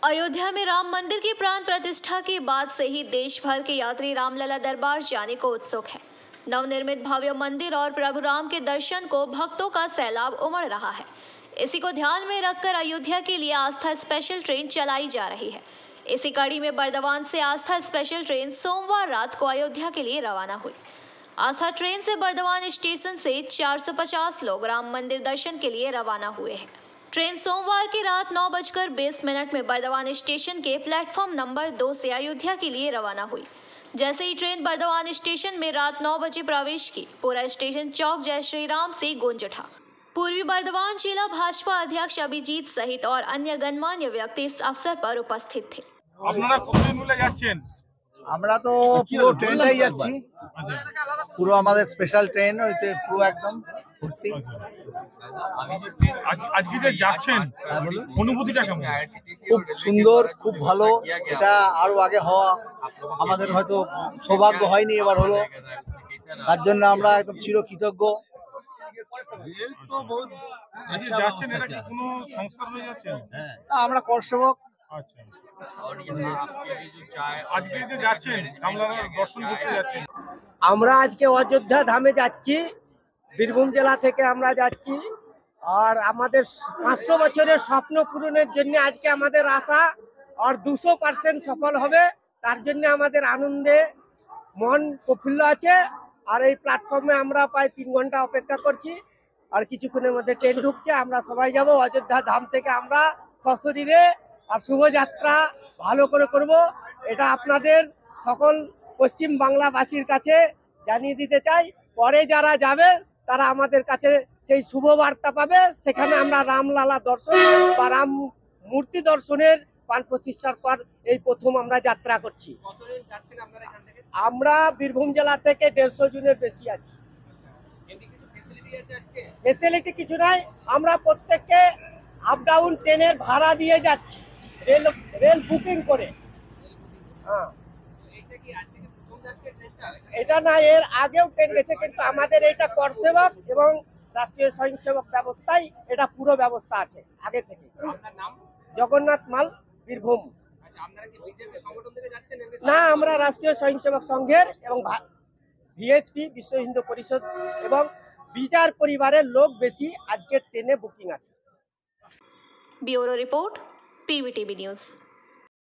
अयोध्या में राम मंदिर की प्राण प्रतिष्ठा के बाद से ही देश भर के यात्री रामलला दरबार जाने को उत्सुक है। नवनिर्मित भव्य मंदिर और प्रभु राम के दर्शन को भक्तों का सैलाब उमड़ रहा है। इसी को ध्यान में रखकर अयोध्या के लिए आस्था स्पेशल ट्रेन चलाई जा रही है। इसी कड़ी में बर्दवान से आस्था स्पेशल ट्रेन सोमवार रात को अयोध्या के लिए रवाना हुई। आस्था ट्रेन से बर्दवान स्टेशन से 450 लोग राम मंदिर दर्शन के लिए रवाना हुए हैं। ट्रेन सोमवार की रात 9:20 में बर्दवान स्टेशन के प्लेटफॉर्म नंबर 2 से अयोध्या के लिए रवाना हुई। जैसे ही ट्रेन बर्दवान स्टेशन में रात 9 बजे प्रवेश की, पूरा स्टेशन चौक जय श्री राम से गूंज उठा। पूर्वी बर्दवान जिला भाजपा अध्यक्ष अभिजीत सहित और अन्य गणमान्य व्यक्ति इस अवसर पर उपस्थित थे। আমরা তো পুরো ট্রেনটাই যাচ্ছি, পুরো আমাদের স্পেশাল ট্রেন ওইতে পুরো একদম ভর্তি। আজকে যে যাচ্ছেন অনুভূতিটা কেমন? খুব সুন্দর, খুব ভালো। এটা আরো আগে হওয়া আমাদের হয়তো সৌভাগ্য হয়নি, এবার হলো, তার জন্য আমরা একদম চিরকৃতজ্ঞ। যাচ্ছেন এটা কি কোনো সংস্কার হয়ে যাচ্ছে? আমরা করসেবক। আচ্ছা, আজকে যে যাচ্ছেন রামলালার দর্শন করতে যাচ্ছেন, আমরা আজকে অযোধ্যা ধামে যাচ্ছি, বীরভূম জেলা থেকে আমরা যাচ্ছি। আর আমাদের 500 বছরের স্বপ্ন পূরণের জন্য আজকে আমাদের আশা আর 200% সফল হবে। তার জন্য আমাদের আনন্দে মন প্রফুল্ল আছে। আর এই প্ল্যাটফর্মে আমরা প্রায় 3 ঘন্টা অপেক্ষা করছি। আর কিছুক্ষণের মধ্যে ট্রেন ঢুকছে, আমরা সবাই যাব অযোধ্যা ধাম থেকে। আমরা সশরীরে আর শুভযাত্রা ভালো করে করব, এটা আপনাদের সকল পশ্চিম বাংলাবাসীর কাছে জানিয়ে দিতে চাই। পরে যারা যাবে তারা আমাদের কাছে সেই শুভ বার্তা পাবে। সেখানে আমরা রামলালা দর্শন বা রাম মূর্তি দর্শনের প্রাণ প্রতিষ্ঠার পর এই প্রথম আমরা যাত্রা করছি। আমরা বীরভূম জেলা থেকে 150 জনের বেশি আছি। ফেসিলিটি কিছু নাই, আমরা প্রত্যেককে আপ ডাউন ট্রেনের ভাড়া দিয়ে যাচ্ছি, রেল বুকিং করে। হ্যাঁ, এটা না, এর আগেও ট্রেন গেছে, কিন্তু আমাদের এটা করসেবক এবং রাষ্ট্রীয় স্বয়ংসেবক ব্যবস্থায় এটা পুরো ব্যবস্থা আছে আগে থেকে। জগন্নাথ মাল, বীরভূম। না, আমরা রাষ্ট্রীয় স্বয়ংসেবক সংঘের এবং ভিএইচপি বিশ্ব হিন্দু পরিষদ এবং বিচার পরিবারের লোক বেশি আজকে ট্রেনে বুকিং আছে। Bureau report, PVTV news.